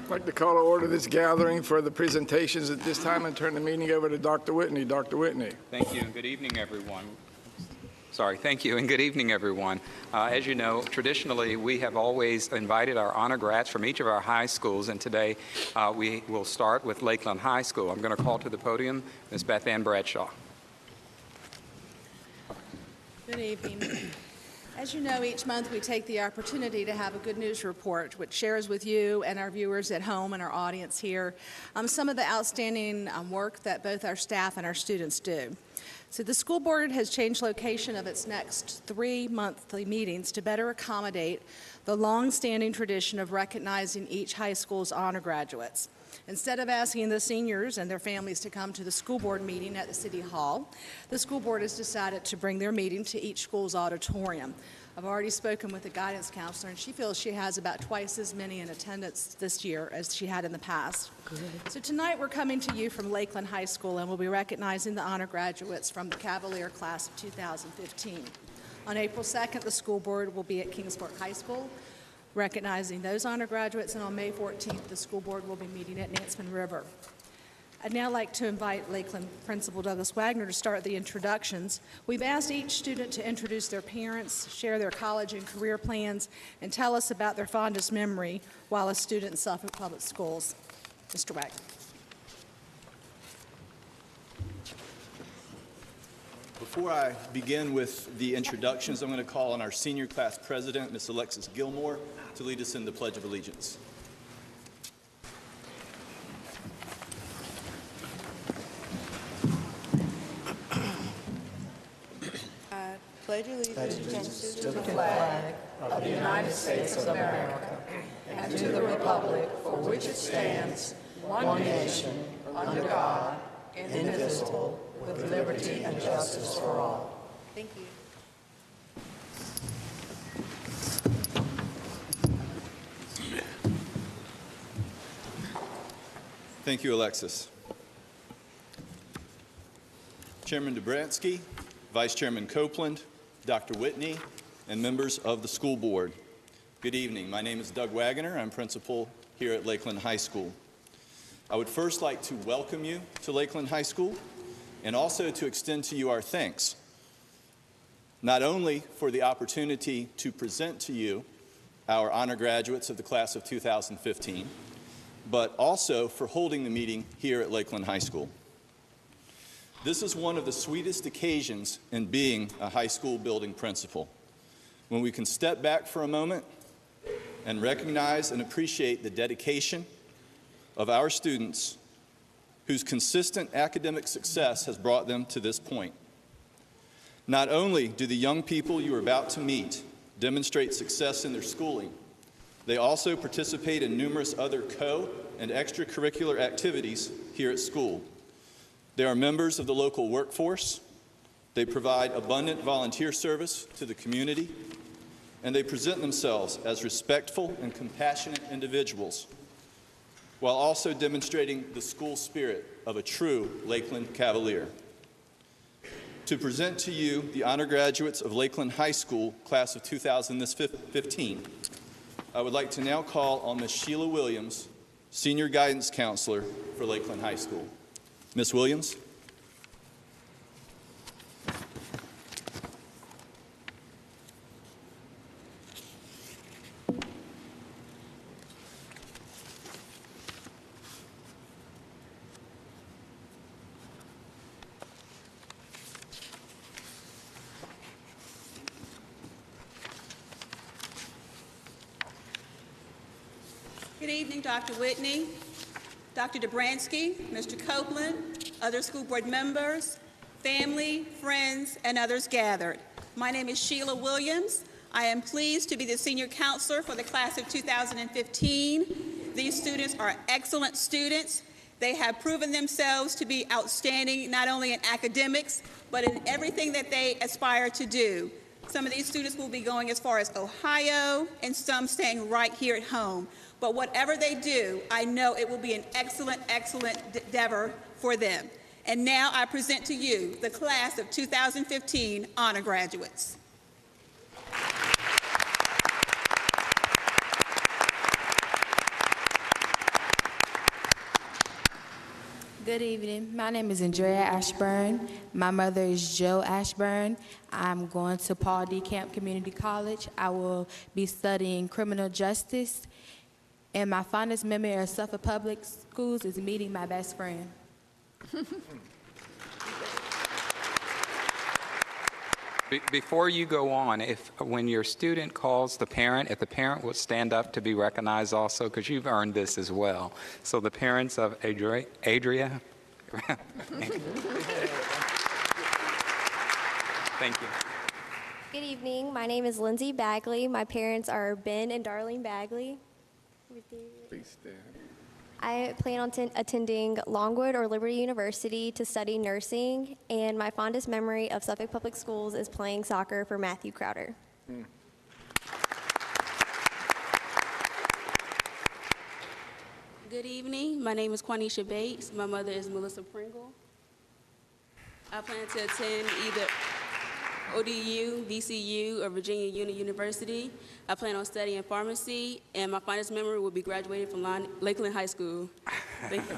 I'd like to call to order this gathering for the presentations at this time and turn the meeting over to Dr. Whitney. Dr. Whitney. Thank you, and good evening, everyone. Thank you, and good evening, everyone. As you know, traditionally, we have always invited our honor grads from each of our high schools, and today we will start with Lakeland High School. I'm going to call to the podium Ms. Beth Ann Bradshaw. Good evening. As you know, each month we take the opportunity to have a good news report, which shares with you and our viewers at home and our audience here some of the outstanding work that both our staff and our students do. So the school board has changed location of its next 3 monthly meetings to better accommodate the long-standing tradition of recognizing each high school's honor graduates. Instead of asking the seniors and their families to come to the school board meeting at the City Hall, the school board has decided to bring their meeting to each school's auditorium. I've already spoken with the guidance counselor, and she feels she has about twice as many in attendance this year as she had in the past. So tonight we're coming to you from Lakeland High School, and we'll be recognizing the honor graduates from the Cavalier class of 2015. On April 2nd, the school board will be at Kingsport High School, recognizing those honor graduates, and on May 14th, the school board will be meeting at Nansemond River. I'd now like to invite Lakeland Principal Douglas Wagner to start the introductions. We've asked each student to introduce their parents, share their college and career plans, and tell us about their fondest memory while a student in Suffolk Public Schools. Mr. Wagner. Before I begin with the introductions, I'm going to call on our senior class president, Ms. Alexis Gilmore, to lead us in the Pledge of Allegiance. I pledge allegiance to the flag of the United States of America and to the republic for which it stands, one nation, under God, indivisible, with liberty and justice for all. Thank you. Thank you, Alexis. Chairman Dobransky, Vice Chairman Copeland, Dr. Whitney, and members of the school board. Good evening. My name is Doug Wagner. I'm principal here at Lakeland High School. I would first like to welcome you to Lakeland High School and also to extend to you our thanks, not only for the opportunity to present to you our honor graduates of the class of 2015, but also for holding the meeting here at Lakeland High School. This is one of the sweetest occasions in being a high school building principal, when we can step back for a moment and recognize and appreciate the dedication of our students whose consistent academic success has brought them to this point. Not only do the young people you are about to meet demonstrate success in their schooling, they also participate in numerous other co- and extracurricular activities here at school. They are members of the local workforce, they provide abundant volunteer service to the community, and they present themselves as respectful and compassionate individuals, while also demonstrating the school spirit of a true Lakeland Cavalier. To present to you the honor graduates of Lakeland High School, class of 2015, I would like to now call on Ms. Sheila Williams, Senior Guidance Counselor for Lakeland High School. Ms. Williams. Good evening, Dr. Whitney, Dr. Dobransky, Mr. Copeland, other school board members, family, friends, and others gathered. My name is Sheila Williams. I am pleased to be the senior counselor for the class of 2015. These students are excellent students. They have proven themselves to be outstanding, not only in academics, but in everything that they aspire to do. Some of these students will be going as far as Ohio, and some staying right here at home. But whatever they do, I know it will be an excellent, excellent endeavor for them. And now I present to you the class of 2015 honor graduates. Good evening. My name is Andrea Ashburn. My mother is Joe Ashburn. I'm going to Paul D. Camp Community College. I will be studying criminal justice. And my fondest memory of Suffolk Public Schools is meeting my best friend. Before you go on, when your student calls the parent, if the parent would stand up to be recognized also, because you've earned this as well. So the parents of Adria. Thank you. Good evening. My name is Lindsay Bagley. My parents are Ben and Darlene Bagley. Please stand. I plan on attending Longwood or Liberty University to study nursing, and my fondest memory of Suffolk Public Schools is playing soccer for Matthew Crowder. Good evening. My name is Quanisha Bates. My mother is Melissa Pringle. I plan to attend either ODU, VCU, or Virginia Union University. I plan on studying pharmacy, and my fondest memory will be graduating from Lakeland High School. Thank you.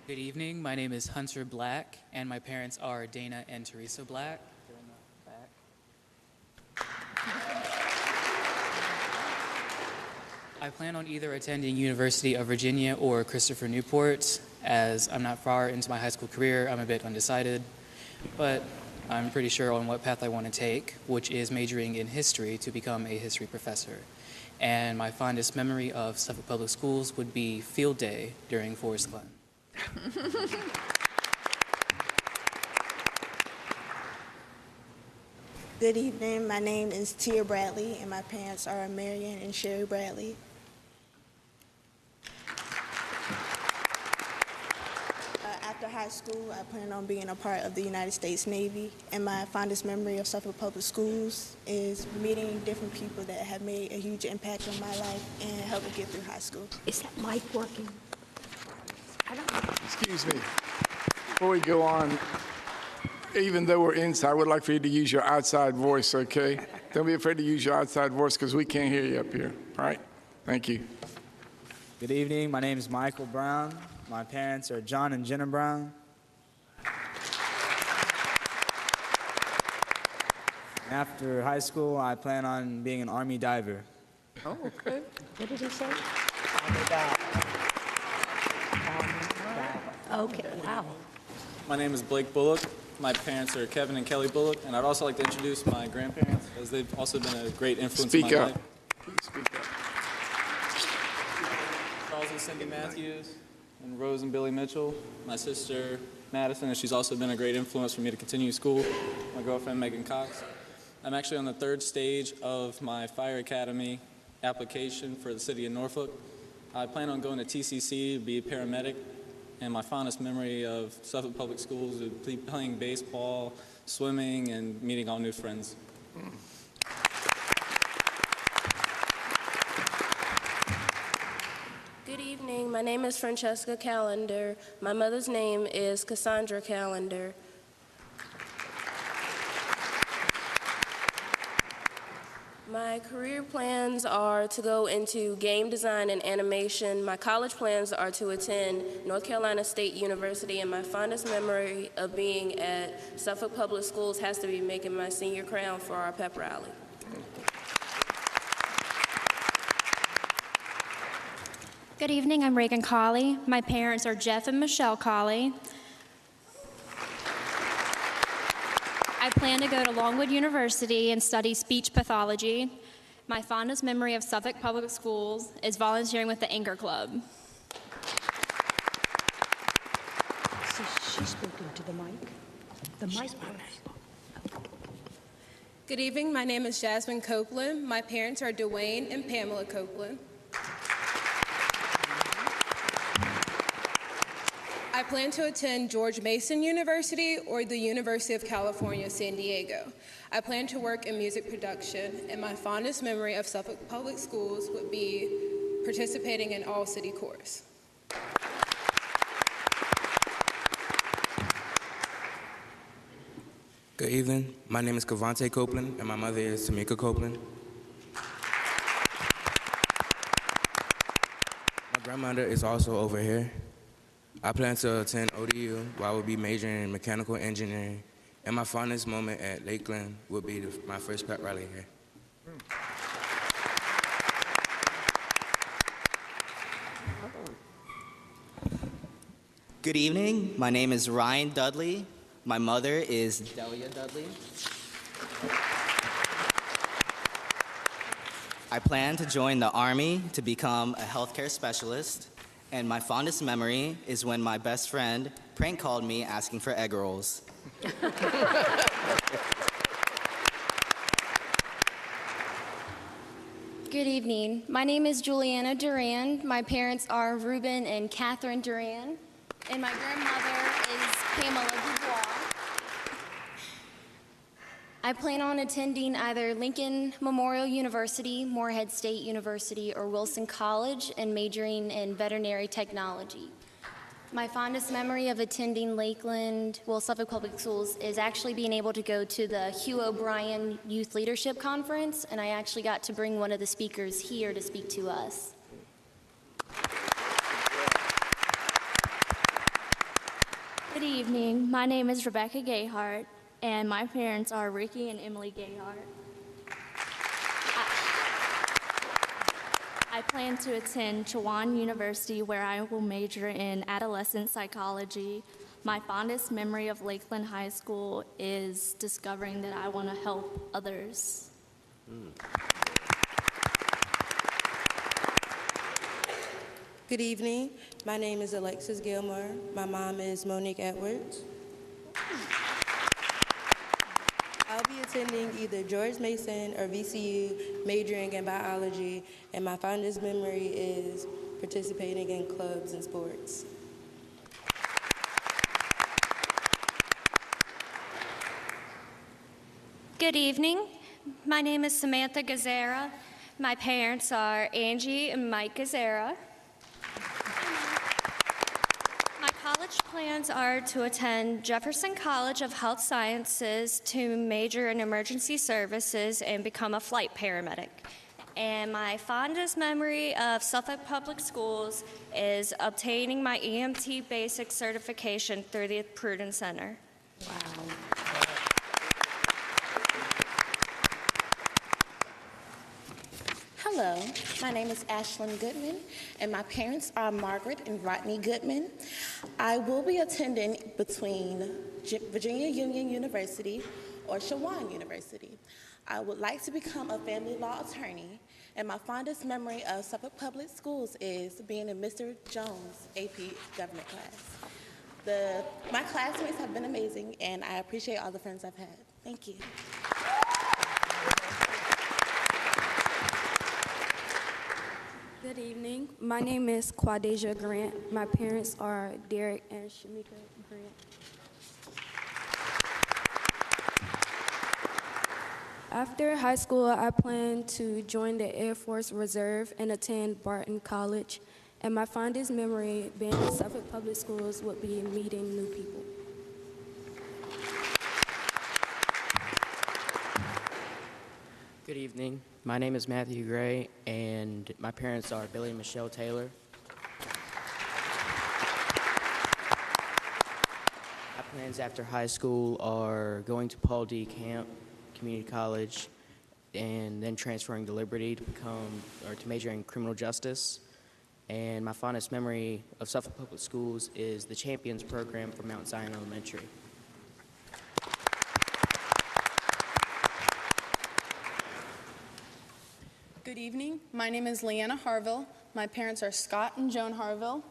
Good evening. My name is Hunter Black, and my parents are Dana and Teresa Black. They're in the back. I plan on either attending University of Virginia or Christopher Newport. As I'm not far into my high school career, I'm a bit undecided, but I'm pretty sure on what path I want to take, which is majoring in history to become a history professor. And my fondest memory of Suffolk Public Schools would be field day during Forest Glen. Good evening. My name is Tia Bradley, and my parents are Marion and Sherry Bradley. After high school, I plan on being a part of the United States Navy, and my fondest memory of Suffolk Public Schools is meeting different people that have made a huge impact on my life and helped me get through high school. Is that mic working? I don't know. Excuse me. Before we go on, even though we're inside, I would like for you to use your outside voice, okay? Don't be afraid to use your outside voice because we can't hear you up here, all right? Thank you. Good evening. My name is Michael Brown. My parents are John and Jenna Brown. And after high school, I plan on being an Army diver. Oh, okay. What did he say? Okay, wow. My name is Blake Bullock. My parents are Kevin and Kelly Bullock, and I'd also like to introduce my grandparents, as they've also been a great influence in my life. Please speak up. Charles and Cindy Matthews, and Rose and Billy Mitchell. My sister Madison, and she's also been a great influence for me to continue school. My girlfriend Megan Cox. I'm actually on the third stage of my fire academy application for the city of Norfolk. I plan on going to TCC to be a paramedic. And my fondest memory of Suffolk Public Schools would be playing baseball, swimming, and meeting all new friends. Good evening. My name is Francesca Callender. My mother's name is Cassandra Callender. My career plans are to go into game design and animation. My college plans are to attend North Carolina State University, and my fondest memory of being at Suffolk Public Schools has to be making my senior crown for our pep rally. Good evening, I'm Reagan Colley. My parents are Jeff and Michelle Colley. I plan to go to Longwood University and study speech pathology. My fondest memory of Suffolk Public Schools is volunteering with the Anchor Club. She's spoken to the mic. The mic works. Good evening. My name is Jasmine Copeland. My parents are Dwayne and Pamela Copeland. I plan to attend George Mason University or the University of California, San Diego. I plan to work in music production, and my fondest memory of Suffolk Public Schools would be participating in all city chorus. Good evening. My name is Cavante Copeland, and my mother is Tamika Copeland. Honda is also over here. I plan to attend ODU, where I will be majoring in mechanical engineering. And my fondest moment at Lakeland will be my first pep rally here. Good evening. My name is Ryan Dudley. My mother is Delia Dudley. I plan to join the Army to become a healthcare specialist, and my fondest memory is when my best friend prank called me asking for egg rolls. Good evening. My name is Juliana Duran. My parents are Reuben and Catherine Duran, and my grandmother is Pamela Dubois. I plan on attending either Lincoln Memorial University, Morehead State University, or Wilson College and majoring in veterinary technology. My fondest memory of attending Suffolk Public Schools is actually being able to go to the Hugh O'Brien Youth Leadership Conference, and I actually got to bring one of the speakers here to speak to us. Good evening. My name is Rebecca Gayhart, and my parents are Ricky and Emily Gayhart. I plan to attend Chowan University, where I will major in adolescent psychology. My fondest memory of Lakeland High School is discovering that I want to help others. Good evening. My name is Alexis Gilmore. My mom is Monique Edwards. I'll be attending either George Mason or VCU, majoring in biology, and my fondest memory is participating in clubs and sports. Good evening. My name is Samantha Gazzara. My parents are Angie and Mike Gazzara. My college plans are to attend Jefferson College of Health Sciences to major in emergency services and become a flight paramedic. And my fondest memory of Suffolk Public Schools is obtaining my EMT basic certification through the Pruden Center. Wow. Hello, my name is Ashlyn Goodman, and my parents are Margaret and Rodney Goodman. I will be attending between Virginia Union University or Chowan University. I would like to become a family law attorney, and my fondest memory of Suffolk Public Schools is being in Mr. Jones' AP government class. My classmates have been amazing, and I appreciate all the friends I've had. Thank you. Good evening. My name is Quadeja Grant. My parents are Derek and Shamika Grant. After high school, I plan to join the Air Force Reserve and attend Barton College. And my fondest memory being in Suffolk Public Schools would be meeting new people. Good evening. My name is Matthew Gray, and my parents are Billy and Michelle Taylor. My plans after high school are going to Paul D. Camp Community College and then transferring to Liberty to major in criminal justice. And my fondest memory of Suffolk Public Schools is the Champions program from Mount Zion Elementary. Good evening. My name is Leanna Harville. My parents are Scott and Joan Harville.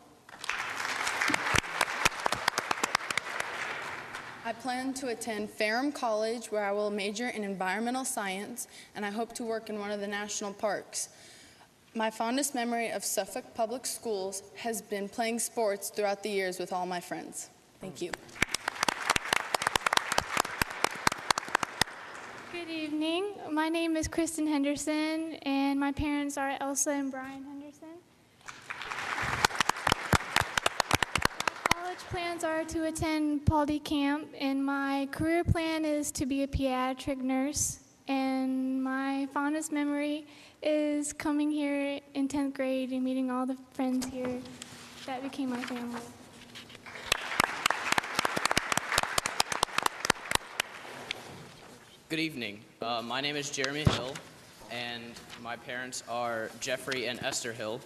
I plan to attend Ferrum College, where I will major in environmental science, and I hope to work in one of the national parks. My fondest memory of Suffolk Public Schools has been playing sports throughout the years with all my friends. Thank you. Good evening. My name is Kristen Henderson, and my parents are Elsa and Brian Henderson. My college plans are to attend Paul D. Camp, and my career plan is to be a pediatric nurse. And my fondest memory is coming here in 10th grade and meeting all the friends here that became my family. Good evening. My name is Jeremy Hill, and my parents are Jeffrey and Esther Hill.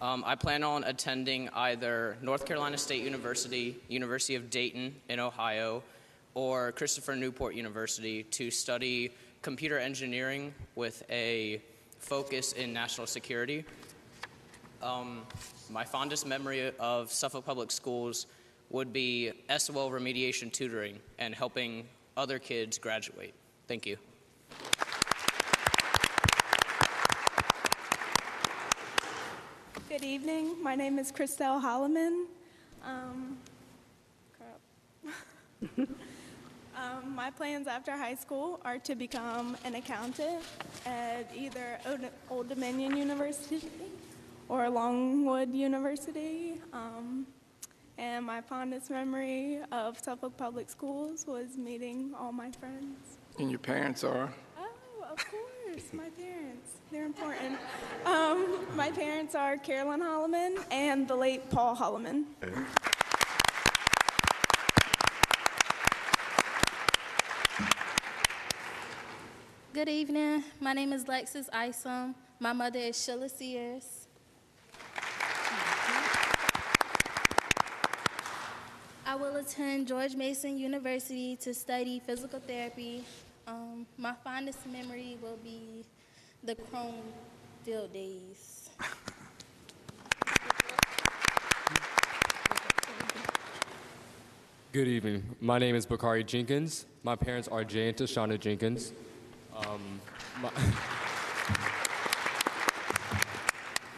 I plan on attending either North Carolina State University, University of Dayton in Ohio, or Christopher Newport University to study computer engineering with a focus in national security. My fondest memory of Suffolk Public Schools would be SOL remediation tutoring and helping other kids graduate. Thank you. Good evening. My name is Christelle Holloman. My plans after high school are to become an accountant at either Old Dominion University or Longwood University. And my fondest memory of Suffolk Public Schools was meeting all my friends. And your parents are? Oh, of course, my parents. They're important. My parents are Carolyn Holloman and the late Paul Holloman. Good evening. My name is Lexis Isom. My mother is Sheila Sears. I will attend George Mason University to study physical therapy. My fondest memory will be the Chrome field days. Good evening. My name is Bakari Jenkins. My parents are Jay and Tashana Jenkins.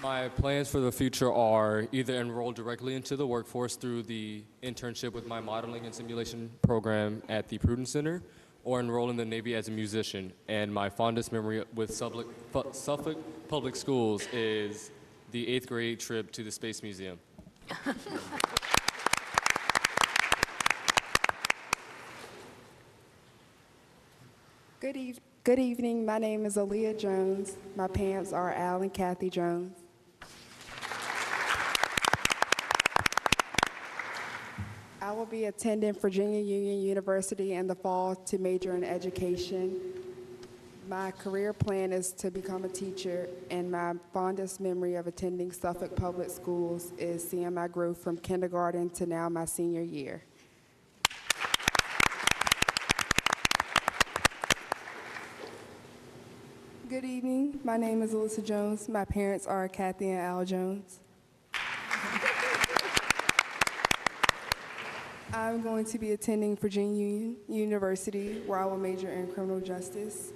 My plans for the future are either enroll directly into the workforce through the internship with my modeling and simulation program at the Prudence Center, or enroll in the Navy as a musician. And my fondest memory with Suffolk Public Schools is the 8th grade trip to the Space Museum. Good evening. My name is Aaliyah Jones. My parents are Al and Kathy Jones. I will be attending Virginia Union University in the fall to major in education. My career plan is to become a teacher, and my fondest memory of attending Suffolk Public Schools is seeing my growth from kindergarten to now my senior year. Good evening. My name is Alyssa Jones. My parents are Kathy and Al Jones. I'm going to be attending Virginia Union University, where I will major in criminal justice.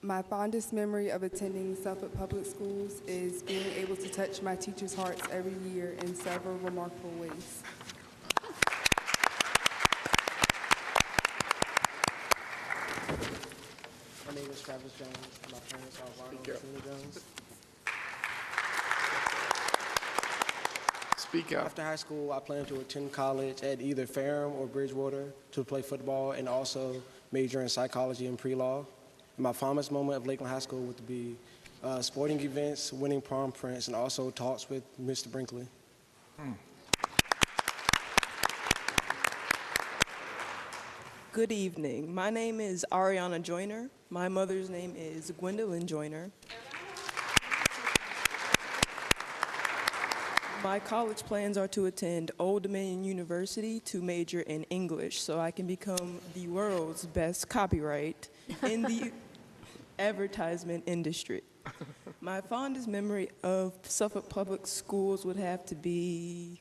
My fondest memory of attending Suffolk Public Schools is being able to touch my teachers' hearts every year in several remarkable ways. My name is Travis Jones. My parents are Ronald and Tina Jones. Speak up. After high school, I plan to attend college at either Ferrum or Bridgewater to play football and also major in psychology and pre-law. My fondest moment of Lakeland High School would be sporting events, winning prom prints, and also talks with Mr. Brinkley. Good evening. My name is Ariana Joyner. My mother's name is Gwendolyn Joyner. My college plans are to attend Old Dominion University to major in English so I can become the world's best copyright in the advertisement industry. My fondest memory of Suffolk Public Schools would have to be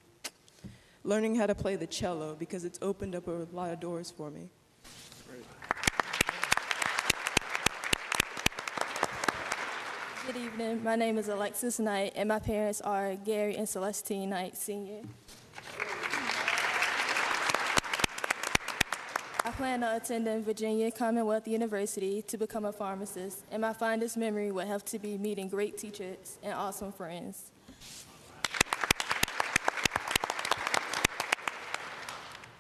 learning how to play the cello because it's opened up a lot of doors for me. Good evening. My name is Alexis Knight, and my parents are Gary and Celestine Knight, Sr. I plan on attending Virginia Commonwealth University to become a pharmacist, and my fondest memory would have to be meeting great teachers and awesome friends.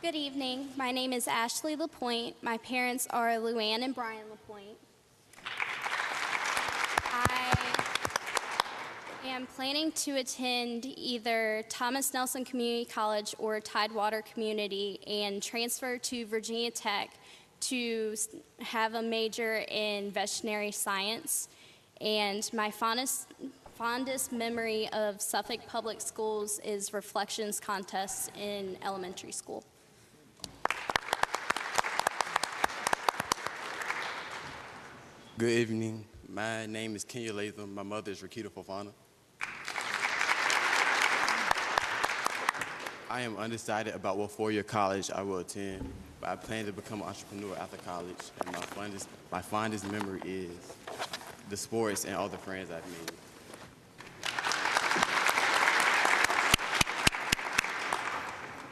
Good evening. My name is Ashley LaPointe. My parents are Luann and Brian LaPointe. I am planning to attend either Thomas Nelson Community College or Tidewater Community and transfer to Virginia Tech to have a major in veterinary science. And my fondest memory of Suffolk Public Schools is reflections contests in elementary school. Good evening. My name is Kenya Latham. My mother is Rakita Fofana. I am undecided about what four-year college I will attend, but I plan to become an entrepreneur after college, and my fondest memory is the sports and all the friends I've made.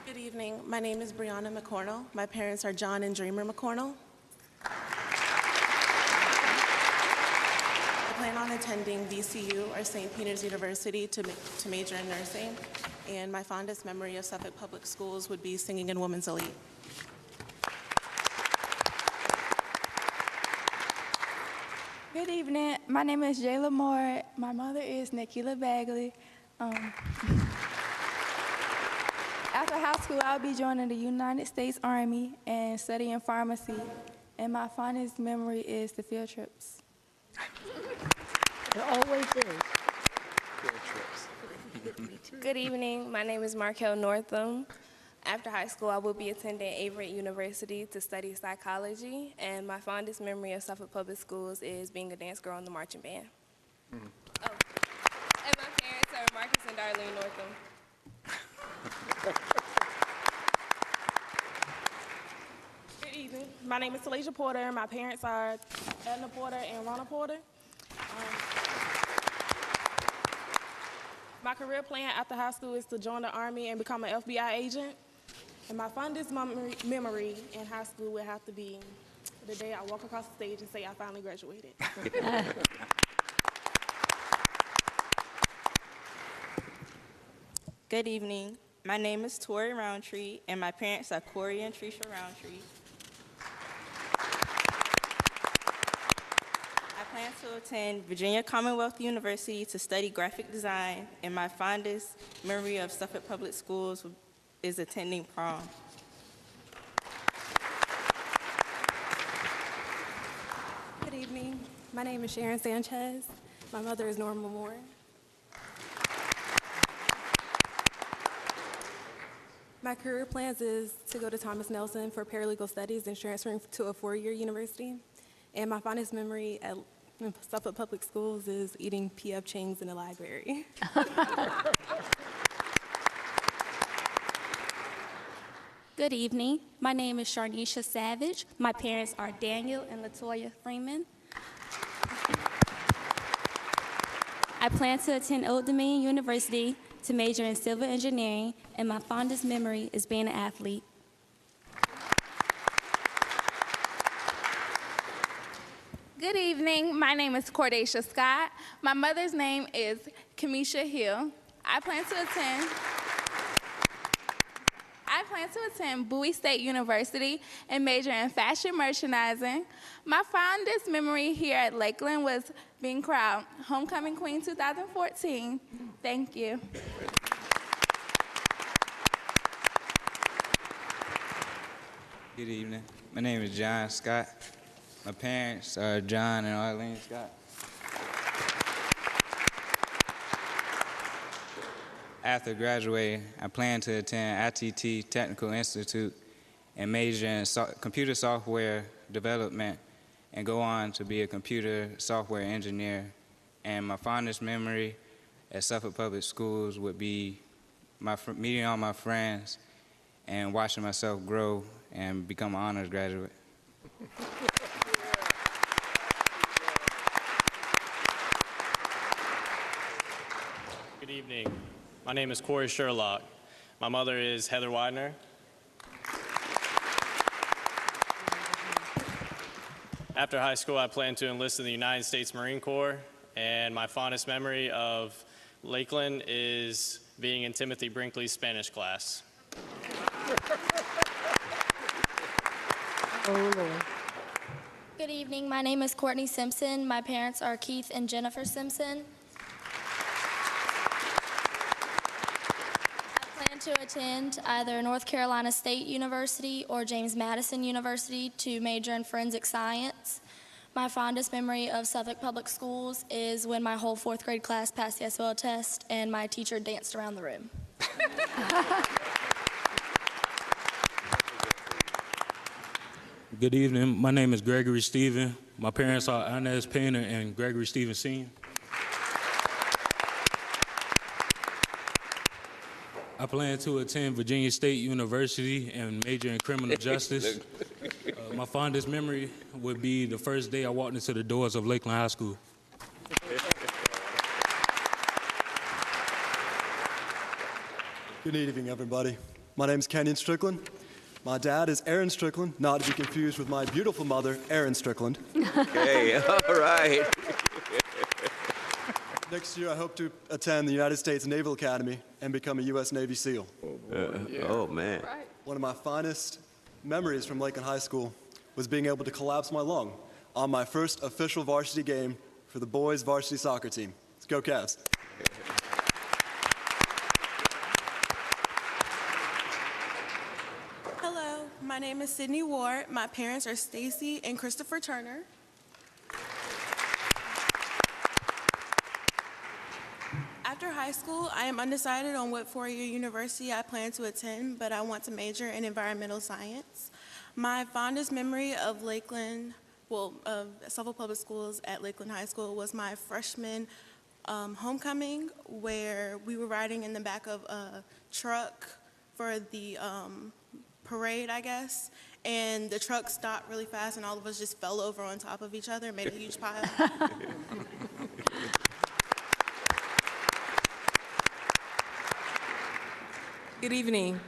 Good evening. My name is Brianna McCornell. My parents are John and Dreamer McCornell. I plan on attending VCU or St. Peter's University to major in nursing, and my fondest memory of Suffolk Public Schools would be singing in Women's Elite. Good evening. My name is Jayla Moore. My mother is Nikila Bagley. After high school, I'll be joining the United States Army and studying pharmacy. And my fondest memory is the field trips. It always is. Good evening. My name is Markel Northam. After high school, I will be attending Averett University to study psychology, and my fondest memory of Suffolk Public Schools is being a dance girl in the marching band. Oh, and my parents are Marcus and Darlene Northam. Good evening. My name is Talasia Porter. My parents are Edna Porter and Ronna Porter. My career plan after high school is to join the Army and become an FBI agent. And my fondest memory in high school would have to be the day I walk across the stage and say I finally graduated. Good evening. My name is Tori Roundtree, and my parents are Corey and Trisha Roundtree. I plan to attend Virginia Commonwealth University to study graphic design, and my fondest memory of Suffolk Public Schools is attending prom. Good evening. My name is Sharon Sanchez. My mother is Norma Moore. My career plans is to go to Thomas Nelson for paralegal studies and transferring to a four-year university. And my fondest memory at Suffolk Public Schools is eating P.F. Chang's in the library. Good evening. My name is Sharnisha Savage. My parents are Daniel and Latoya Freeman. I plan to attend Old Dominion University to major in civil engineering, and my fondest memory is being an athlete. Good evening. My name is Cordacia Scott. My mother's name is Kamisha Hill. I plan to attend Bowie State University and major in fashion merchandising. My fondest memory here at Lakeland was being crowned Homecoming Queen 2014. Thank you. Good evening. My name is John Scott. My parents are John and Arlene Scott. After graduating, I plan to attend ITT Technical Institute and major in computer software development and go on to be a computer software engineer. And my fondest memory at Suffolk Public Schools would be meeting all my friends and watching myself grow and become an honors graduate. Good evening. My name is Corey Sherlock. My mother is Heather Widener. After high school, I plan to enlist in the United States Marine Corps, and my fondest memory of Lakeland is being in Timothy Brinkley's Spanish class. Oh, Lord. Good evening. My name is Courtney Simpson. My parents are Keith and Jennifer Simpson. I plan to attend either North Carolina State University or James Madison University to major in forensic science. My fondest memory of Suffolk Public Schools is when my whole fourth grade class passed the SOL test and my teacher danced around the room. Good evening. My name is Gregory Stephen. My parents are Inez Painter and Gregory Stephen Sr. I plan to attend Virginia State University and major in criminal justice. My fondest memory would be the first day I walked into the doors of Lakeland High School. Good evening, everybody. My name is Kenyon Strickland. My dad is Aaron Strickland, not to be confused with my beautiful mother, Erin Strickland. Okay, all right. Next year, I hope to attend the United States Naval Academy and become a U.S. Navy SEAL. Oh, man. One of my finest memories from Lakeland High School was being able to collapse my lung on my first official varsity game for the boys' varsity soccer team. Let's go, Cavs. Hello, my name is Sydney Ward. My parents are Stacy and Christopher Turner. After high school, I am undecided on what four-year university I plan to attend, but I want to major in environmental science. My fondest memory of of Suffolk Public Schools at Lakeland High School was my freshman homecoming, where we were riding in the back of a truck for the parade, I guess, and the truck stopped really fast and all of us just fell over on top of each other and made a huge pile. Good evening.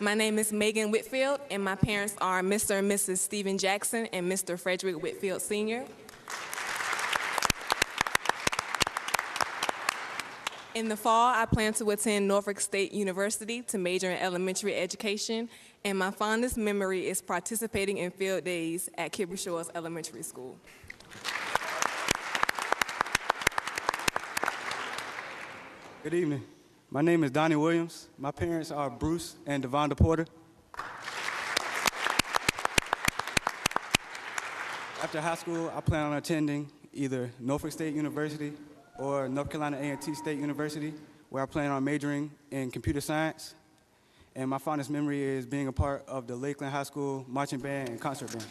My name is Megan Whitfield, and my parents are Mr. and Mrs. Stephen Jackson and Mr. Frederick Whitfield Sr. In the fall, I plan to attend Norfolk State University to major in elementary education, and my fondest memory is participating in field days at Kibble Shores Elementary School. Good evening. My name is Donnie Williams. My parents are Bruce and Devonda Porter. After high school, I plan on attending either Norfolk State University or North Carolina A&T State University, where I plan on majoring in computer science. And my fondest memory is being a part of the Lakeland High School marching band and concert band.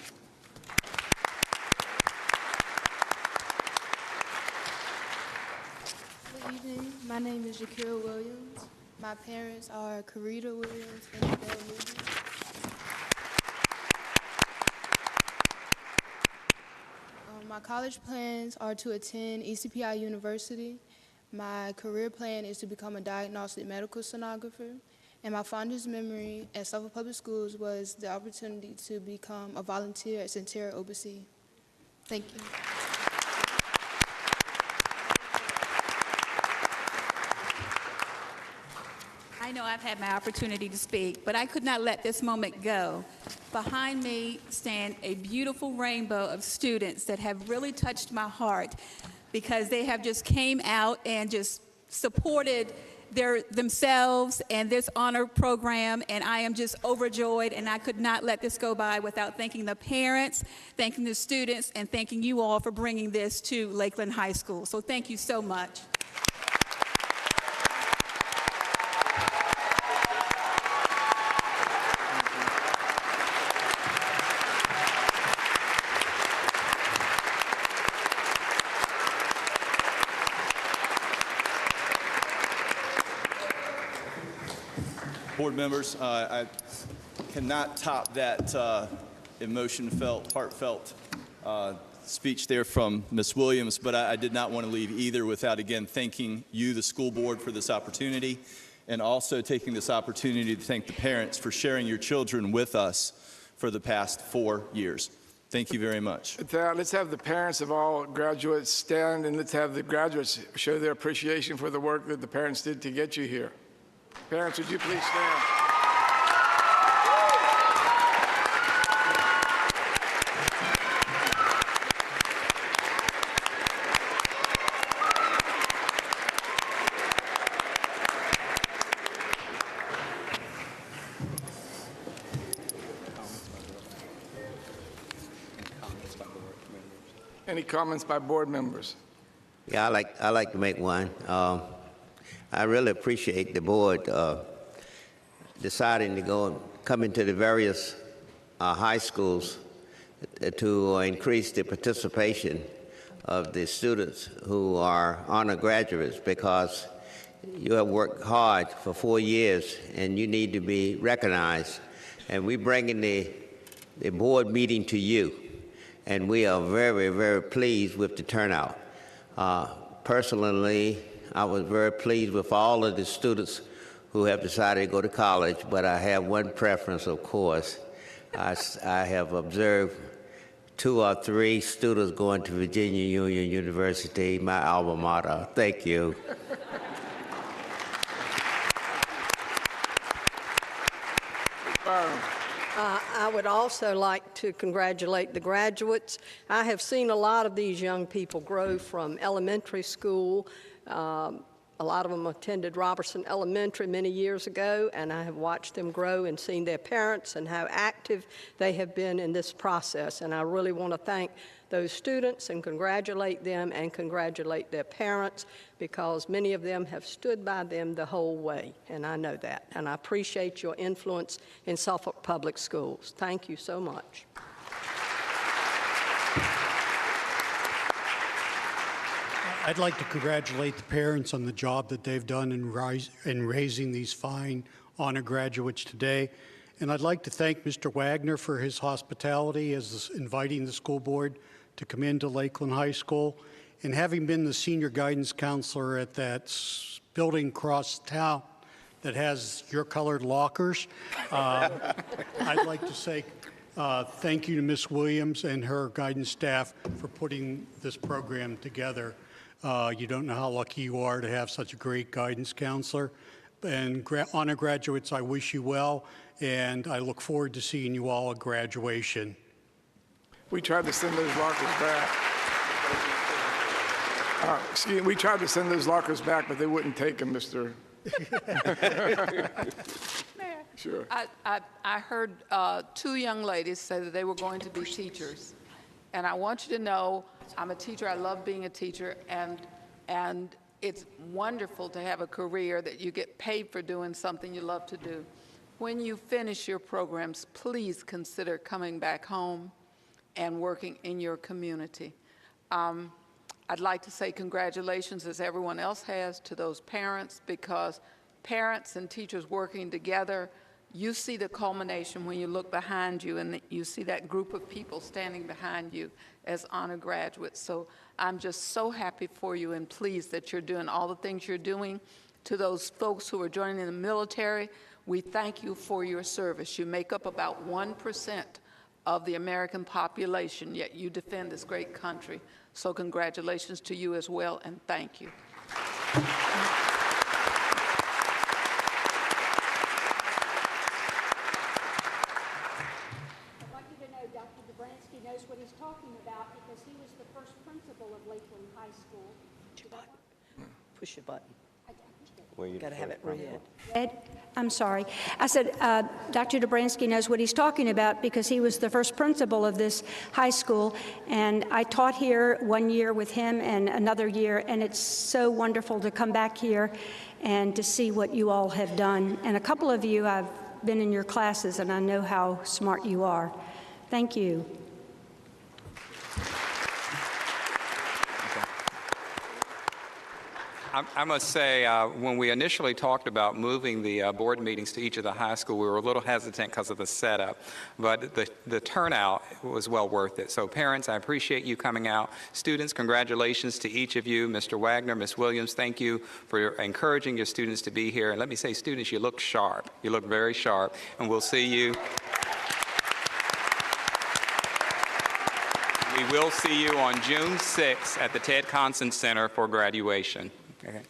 Good evening. My name is Jakira Williams. My parents are Karita Williams and Adele Williams. My college plans are to attend ECPI University. My career plan is to become a diagnostic medical sonographer. And my fondest memory at Suffolk Public Schools was the opportunity to become a volunteer at Centera OBC. Thank you. I know I've had my opportunity to speak, but I could not let this moment go. Behind me stand a beautiful rainbow of students that have really touched my heart because they have just came out and just supported themselves and this honor program, and I am just overjoyed, and I could not let this go by without thanking the parents, thanking the students, and thanking you all for bringing this to Lakeland High School. So thank you so much. Board members, I cannot top that emotion-felt, heartfelt speech there from Ms. Williams, but I did not want to leave either without, again, thanking you, the school board, for this opportunity, and also taking this opportunity to thank the parents for sharing your children with us for the past 4 years. Thank you very much. Let's have the parents of all graduates stand, and let's have the graduates show their appreciation for the work that the parents did to get you here. Parents, would you please stand? Any comments by board members? Yeah, I like to make one. I really appreciate the board deciding to come into the various high schools to increase the participation of the students who are honor graduates, because you have worked hard for 4 years and you need to be recognized. And we're bringing the board meeting to you, and we are very, very pleased with the turnout. Personally, I was very pleased with all of the students who have decided to go to college, but I have one preference, of course. I have observed 2 or 3 students going to Virginia Union University, my alma mater. Thank you. I would also like to congratulate the graduates. I have seen a lot of these young people grow from elementary school. A lot of them attended Robertson Elementary many years ago, and I have watched them grow and seen their parents and how active they have been in this process. And I really want to thank those students and congratulate them and congratulate their parents, because many of them have stood by them the whole way, and I know that. And I appreciate your influence in Suffolk Public Schools. Thank you so much. I'd like to congratulate the parents on the job that they've done in raising these fine honor graduates today. And I'd like to thank Mr. Wagner for his hospitality as inviting the school board to come into Lakeland High School. And having been the senior guidance counselor at that building across town that has your colored lockers, I'd like to say thank you to Ms. Williams and her guidance staff for putting this program together. You don't know how lucky you are to have such a great guidance counselor. And honor graduates, I wish you well, and I look forward to seeing you all at graduation. We tried to send those lockers back. Excuse me, we tried to send those lockers back, but they wouldn't take them, Mr. Mayor, Sure. I heard 2 young ladies say that they were going to be teachers. And I want you to know, I'm a teacher. I love being a teacher. And it's wonderful to have a career that you get paid for doing something you love to do. When you finish your programs, please consider coming back home and working in your community. I'd like to say congratulations, as everyone else has, to those parents, because parents and teachers working together, you see the culmination when you look behind you and you see that group of people standing behind you as honor graduates. So I'm just so happy for you and pleased that you're doing all the things you're doing. To those folks who are joining the military, we thank you for your service. You make up about 1% of the American population, yet you defend this great country. So congratulations to you as well, and thank you. What he's talking about, because he was the first principal of Lakeland High School. Push your button. You got to have it read. Ed, I'm sorry. I said Dr. Dobransky knows what he's talking about because he was the first principal of this high school, and I taught here 1 year with him and another year, and it's so wonderful to come back here and to see what you all have done. And a couple of you, I've been in your classes, and I know how smart you are. Thank you. I must say, when we initially talked about moving the board meetings to each of the high school, we were a little hesitant because of the setup, but the turnout was well worth it. So parents, I appreciate you coming out. Students, congratulations to each of you. Mr. Wagner, Ms. Williams, thank you for encouraging your students to be here. And let me say, students, you look sharp. You look very sharp, and we'll see you. We will see you on June 6th at the Ted Constant Center for graduation. Okay.